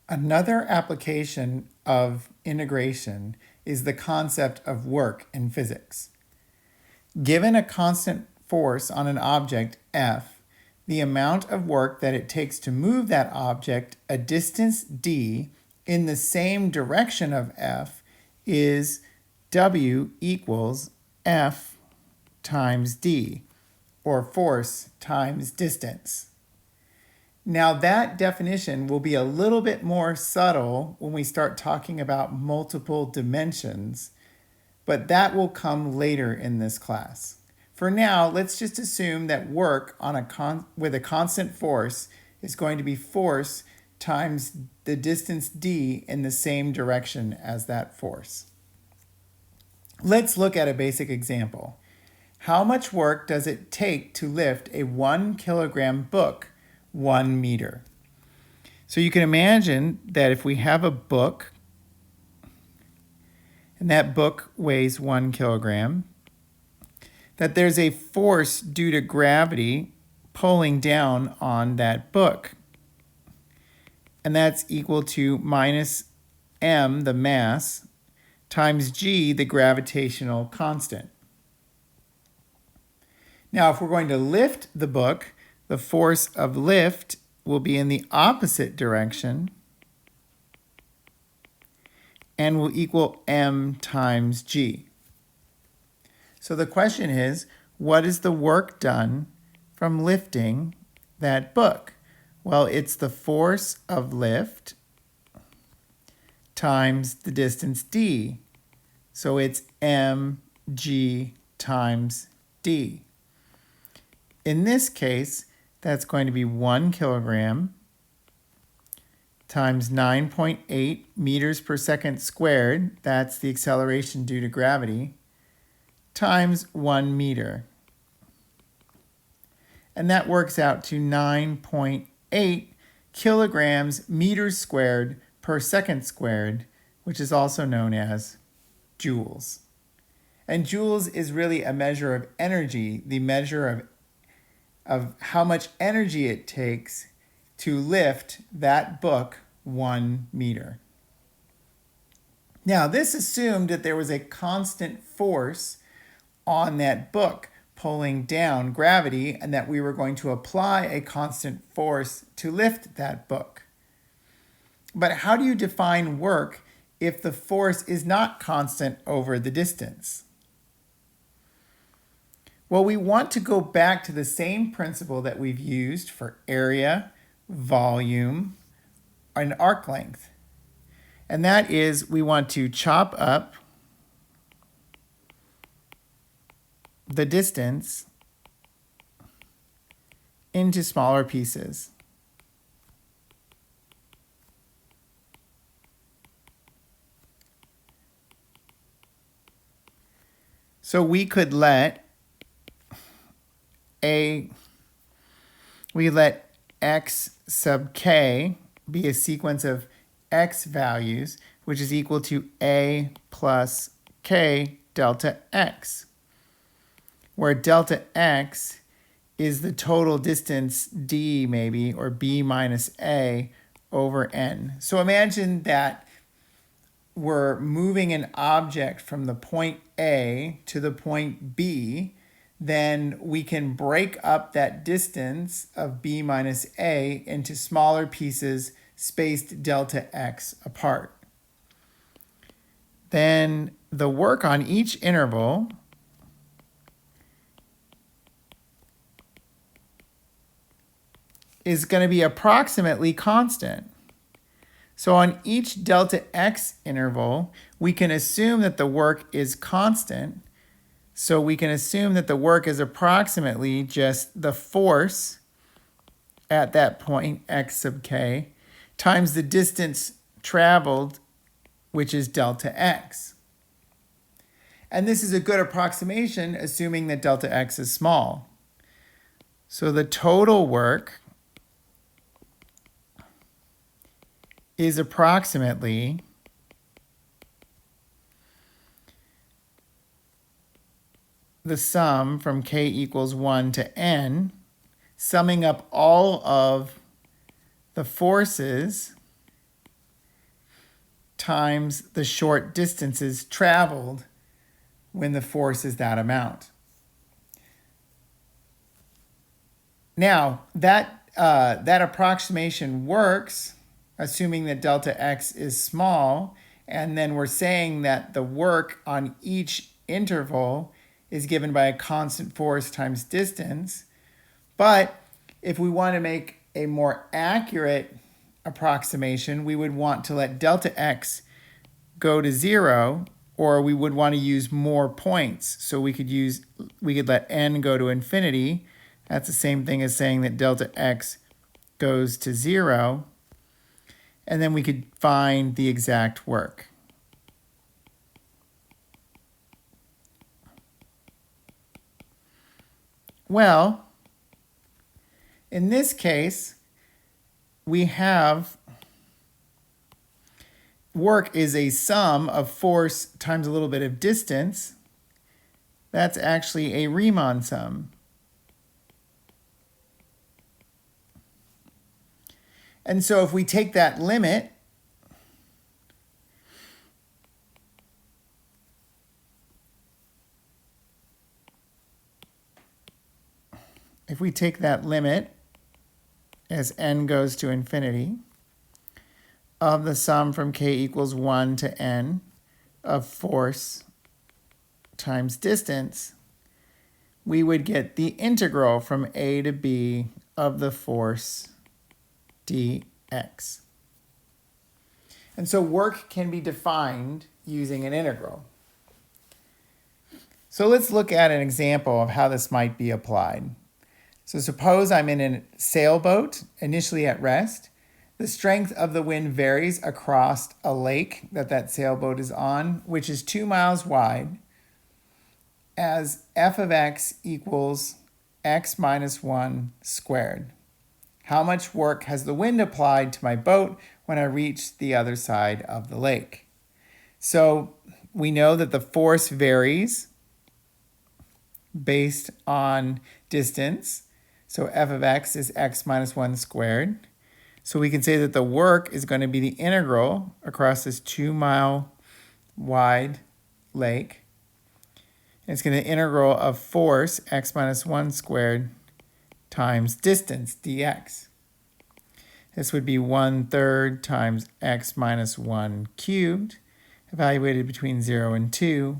Another application of integration is the concept of work in physics. Given a constant force on an object, F, the amount of work that it takes to move that object a distance d in the same direction of F is W equals F times d, or force times distance. Now that definition will be a little bit more subtle when we start talking about multiple dimensions, but that will come later in this class. For now, let's just assume that work with a constant force is going to be force times the distance d in the same direction as that force. Let's look at a basic example. How much work does it take to lift a 1 kilogram book 1 meter? So you can imagine that if we have a book, and that book weighs 1 kilogram, that there's a force due to gravity pulling down on that book. And that's equal to minus m, the mass, times g, the gravitational constant. Now, if we're going to lift the book, the force of lift will be in the opposite direction and will equal m times g. So the question is, what is the work done from lifting that book? Well, it's the force of lift times the distance d. So it's mg times d. In this case, that's going to be 1 kilogram times 9.8 meters per second squared, that's the acceleration due to gravity, times 1 meter. And that works out to 9.8 kilograms meters squared per second squared, which is also known as joules. And joules is really a measure of energy, the measure of how much energy it takes to lift that book 1 meter. Now, this assumed that there was a constant force on that book pulling down gravity, and that we were going to apply a constant force to lift that book. But how do you define work if the force is not constant over the distance? Well, we want to go back to the same principle that we've used for area, volume, and arc length. And that is, we want to chop up the distance into smaller pieces. So we could let x sub k be a sequence of x values, which is equal to a plus k delta x, where delta x is the total distance d maybe, or b minus a over n. So imagine that we're moving an object from the point A to the point B, then we can break up that distance of b minus a into smaller pieces spaced delta x apart. Then the work on each interval is going to be approximately constant. So on each delta x interval, we can assume that the work is constant. So we can assume that the work is approximately just the force at that point, x sub k, times the distance traveled, which is delta x. And this is a good approximation, assuming that delta x is small. So the total work is approximately the sum from k equals 1 to n, summing up all of the forces times the short distances traveled when the force is that amount. Now, that approximation works, assuming that delta x is small, and then we're saying that the work on each interval is given by a constant force times distance. But if we want to make a more accurate approximation, we would want to let delta x go to 0, or we would want to use more points. So we could let n go to infinity. That's the same thing as saying that delta x goes to 0. And then we could find the exact work. Well, in this case, we have work is a sum of force times a little bit of distance. That's actually a Riemann sum. And so if we take that limit, as n goes to infinity of the sum from k equals 1 to n of force times distance, we would get the integral from a to b of the force dx. And so work can be defined using an integral. So let's look at an example of how this might be applied. So suppose I'm in a sailboat, initially at rest. The strength of the wind varies across a lake that sailboat is on, which is 2 miles wide, as f of x equals x minus 1 squared. How much work has the wind applied to my boat when I reach the other side of the lake? So we know that the force varies based on distance. So f of x is x minus 1 squared. So we can say that the work is going to be the integral across this 2 mile wide lake. It's going to be the integral of force, x minus 1 squared, times distance, dx. This would be 1/3 times x minus 1 cubed, evaluated between 0 and 2,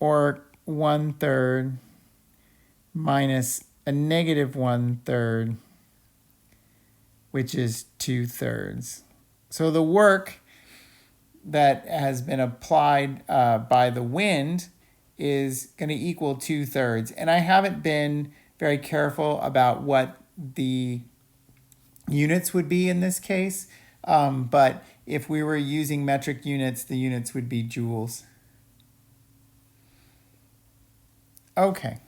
or 1/3 minus a negative 1/3, which is 2/3. So the work that has been applied by the wind is going to equal 2/3. And I haven't been very careful about what the units would be in this case. But if we were using metric units, the units would be joules. Okay,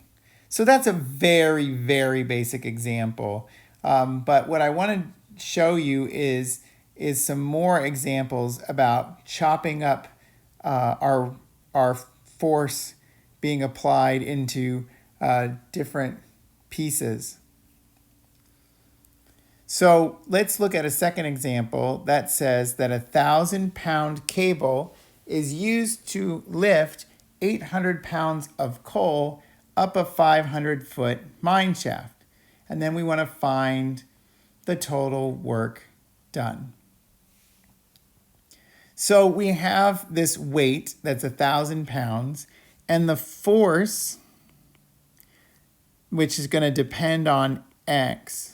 so that's a very, very basic example. But what I want to show you is some more examples about chopping up our force being applied into different pieces. So let's look at a second example that says that a 1,000-pound cable is used to lift 800 pounds of coal up a 500-foot mine shaft. And then we want to find the total work done. So we have this weight that's 1,000 pounds, and the force, which is going to depend on x,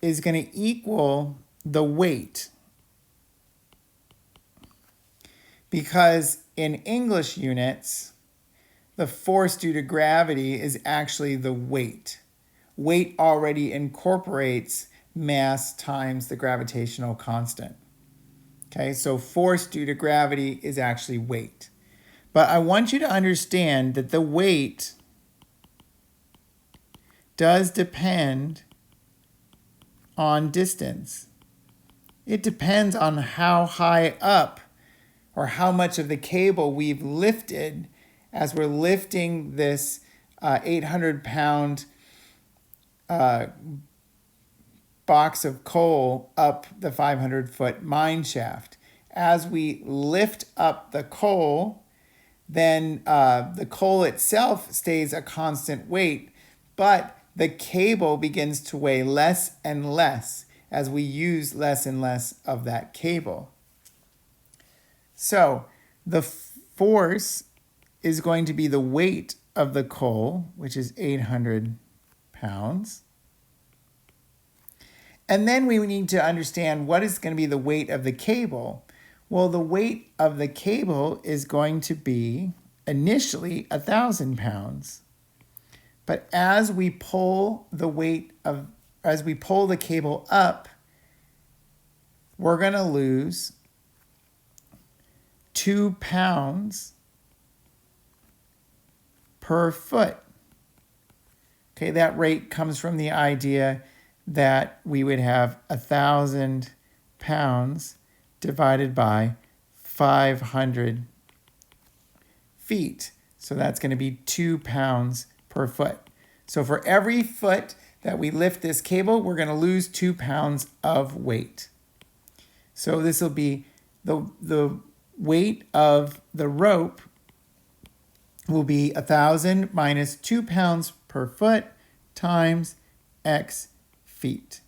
is going to equal the weight. Because in English units, the force due to gravity is actually the weight. Weight already incorporates mass times the gravitational constant. Okay, so force due to gravity is actually weight. But I want you to understand that the weight does depend on distance. It depends on how high up or how much of the cable we've lifted as we're lifting this 800-pound box of coal up the 500-foot mine shaft. as we lift up the coal, then the coal itself stays a constant weight, but the cable begins to weigh less and less as we use less and less of that cable. So the force is going to be the weight of the coal, which is 800 pounds. And then we need to understand what is going to be the weight of the cable. Well, the weight of the cable is going to be initially 1,000 pounds. But as we pull the cable up, we're going to lose 2 pounds per foot. Okay, that rate comes from the idea that we would have 1,000 pounds divided by 500 feet. So that's going to be 2 pounds per foot. So for every foot that we lift this cable, we're going to lose 2 pounds of weight. So this will be the weight of the rope will be 1,000 minus 2 pounds per foot times X feet.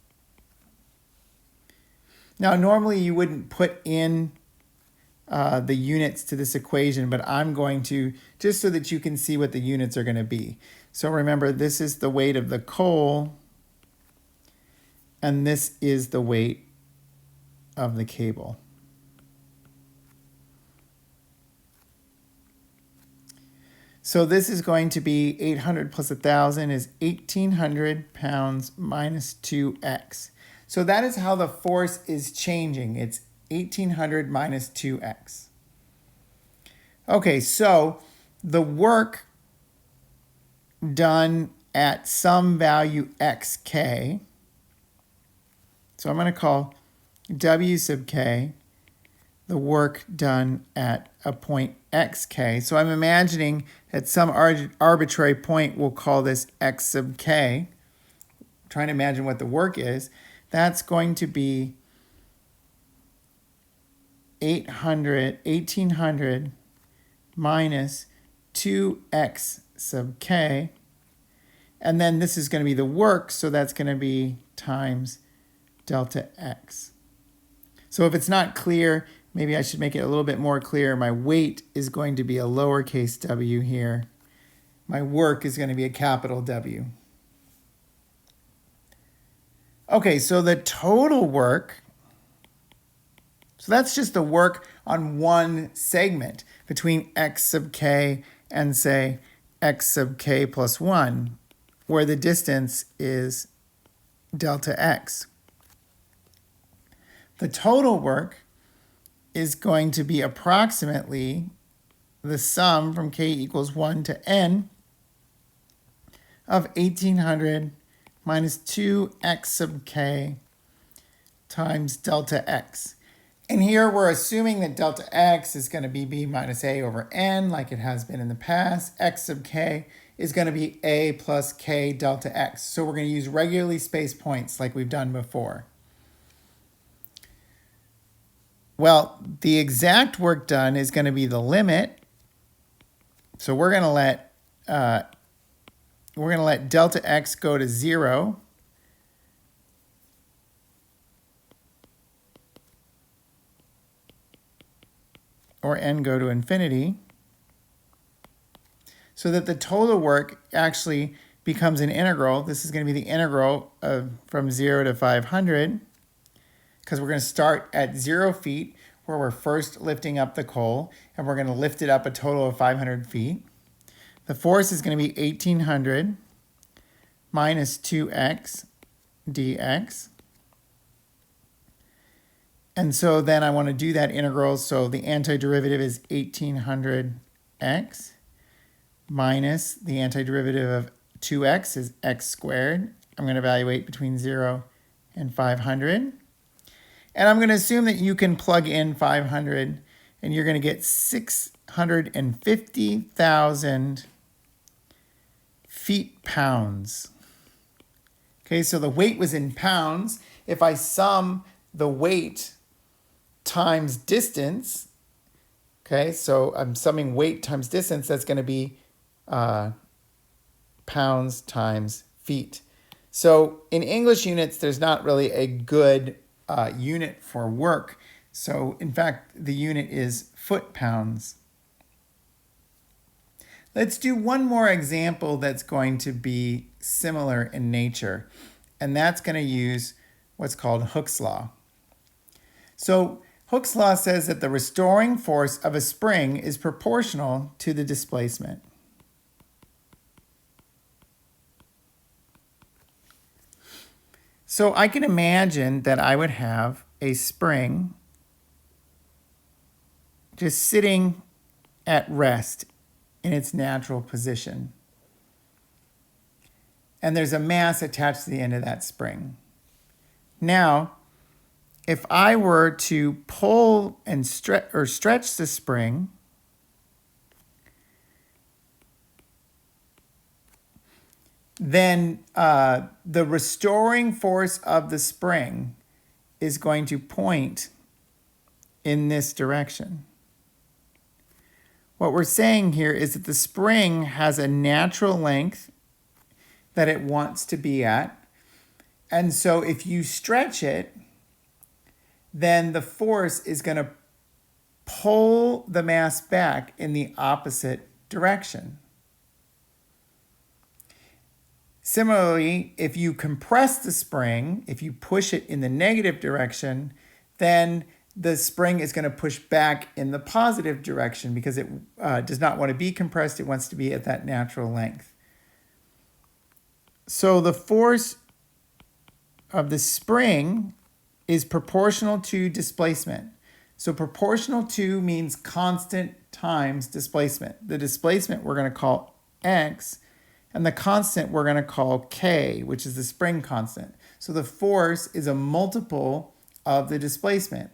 Now, normally you wouldn't put in the units to this equation, but I'm going to, just so that you can see what the units are going to be. So remember, this is the weight of the coal, and this is the weight of the cable. So this is going to be 800 plus 1,000 is 1,800 pounds minus 2x. So that is how the force is changing. It's 1,800 minus 2x. Okay, so the work done at some value xk, so I'm going to call W sub k the work done at a point xk. So I'm imagining at some arbitrary point, we'll call this x sub k. I'm trying to imagine what the work is. That's going to be 1,800 minus 2x sub k. And then this is going to be the work, so that's going to be times delta x. So if it's not clear, maybe I should make it a little bit more clear. My weight is going to be a lowercase w here. My work is going to be a capital W. Okay, so the total work, so that's just the work on one segment between x sub k and, say, x sub k plus 1, where the distance is delta x. The total work is going to be approximately the sum from k equals 1 to n of 1,800 minus 2x sub k times delta x. And here we're assuming that delta x is going to be b minus a over n like it has been in the past. X sub k is going to be a plus k delta x. So we're going to use regularly spaced points like we've done before. Well, the exact work done is going to be the limit. So we're going to let delta x go to 0. Or n go to infinity. So that the total work actually becomes an integral. This is going to be the integral from 0 to 500. Because we're going to start at 0 feet where we're first lifting up the coal, and we're going to lift it up a total of 500 feet. The force is going to be 1,800 minus 2x dx. And so then I want to do that integral, so the antiderivative is 1,800x minus the antiderivative of 2x is x squared. I'm going to evaluate between 0 and 500. And I'm going to assume that you can plug in 500, and you're going to get 650,000 feet-pounds. Okay, so the weight was in pounds. If I sum the weight times distance. Okay, so I'm summing weight times distance. That's going to be pounds times feet. So in English units, there's not really a good unit for work. So in fact, the unit is foot-pounds. Let's do one more example that's going to be similar in nature, and that's going to use what's called Hooke's law. So Hooke's law says that the restoring force of a spring is proportional to the displacement. So I can imagine that I would have a spring just sitting at rest in its natural position. And there's a mass attached to the end of that spring. Now, if I were to pull and stretch the spring, then the restoring force of the spring is going to point in this direction. What we're saying here is that the spring has a natural length that it wants to be at. And so if you stretch it, then the force is going to pull the mass back in the opposite direction. Similarly, if you compress the spring, if you push it in the negative direction, then the spring is going to push back in the positive direction because it does not want to be compressed. It wants to be at that natural length. So the force of the spring is proportional to displacement. So proportional to means constant times displacement. The displacement we're going to call x, and the constant we're going to call k, which is the spring constant. So the force is a multiple of the displacement.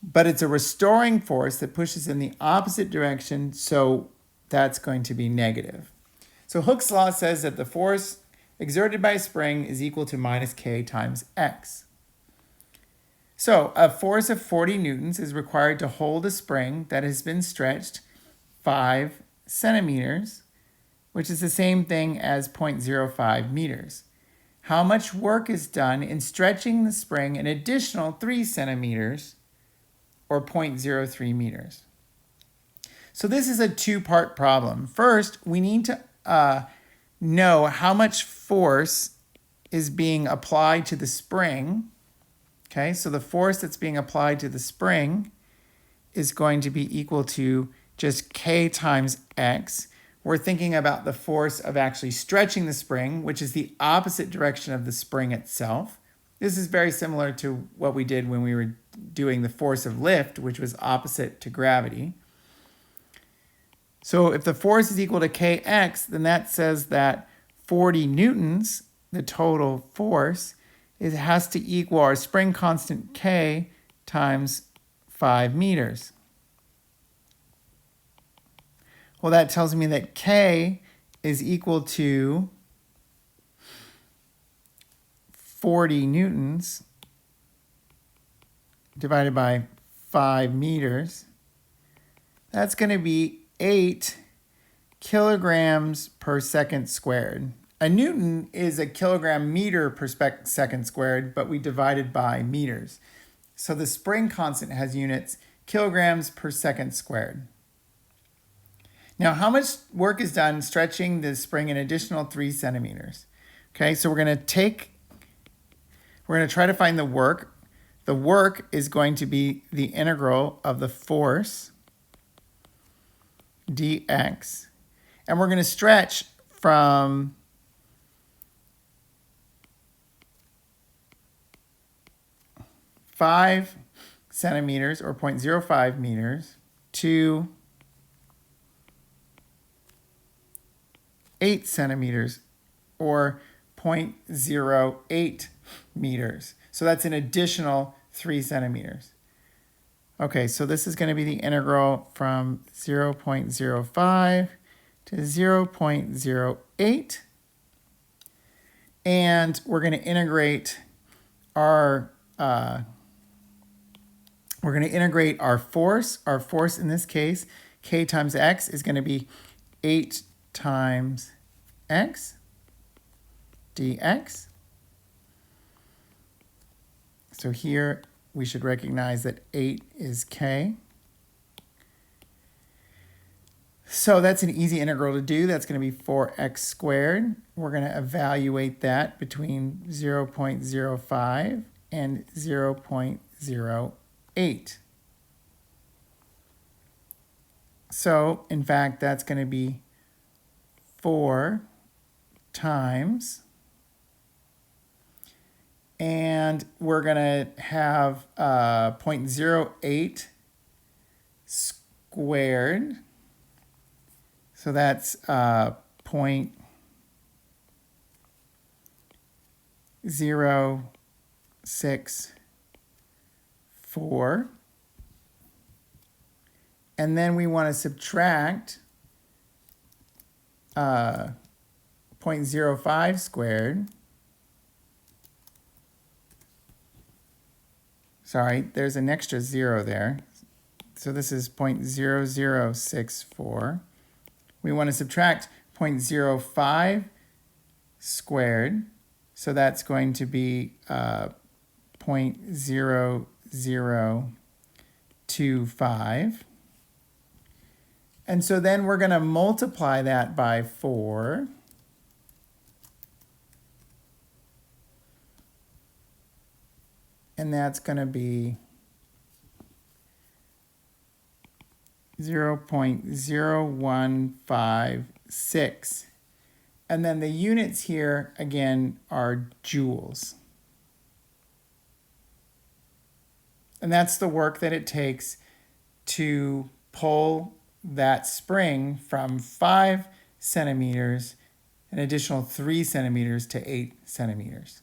But it's a restoring force that pushes in the opposite direction, so that's going to be negative. So Hooke's law says that the force exerted by a spring is equal to minus k times x. So a force of 40 newtons is required to hold a spring that has been stretched 5 centimeters, which is the same thing as 0.05 meters. How much work is done in stretching the spring an additional 3 centimeters, or 0.03 meters? So this is a two-part problem. First, we need to know how much force is being applied to the spring. Okay, so the force that's being applied to the spring is going to be equal to just k times x. We're thinking about the force of actually stretching the spring, which is the opposite direction of the spring itself. This is very similar to what we did when we were doing the force of lift, which was opposite to gravity. So if the force is equal to kx, then that says that 40 newtons, the total force, it has to equal our spring constant k times 5 meters. Well, that tells me that k is equal to 40 newtons divided by 5 meters. That's going to be 8 kilograms per second squared. A newton is a kilogram meter per second squared, but we divided by meters. So the spring constant has units kilograms per second squared. Now, how much work is done stretching the spring an additional 3 centimeters? Okay, so we're going to try to find the work. The work is going to be the integral of the force dx. And we're going to stretch from five centimeters or 0.05 meters to 8 centimeters or 0.08 meters. So that's an additional 3 centimeters. Okay, so this is going to be the integral from 0.05 to 0.08. And we're going to integrate our We're going to integrate our force. Our force in this case, K times X, is going to be 8 times X dx. So here we should recognize that 8 is K. So that's an easy integral to do. That's going to be 4x squared. We're going to evaluate that between 0.05 and 0.08. So, in fact, that's going to be 4 times, and we're going to have 0.08 squared. So that's 0.064. And then we want to subtract 0.05 squared. Sorry, there's an extra 0 there. So this is 0.0064. We want to subtract 0.05 squared. So that's going to be 0.0025. And so then we're going to multiply that by 4. And that's going to be 0.0156. And then the units here, again, are joules. And that's the work that it takes to pull that spring from 5 centimeters, an additional 3 centimeters to 8 centimeters.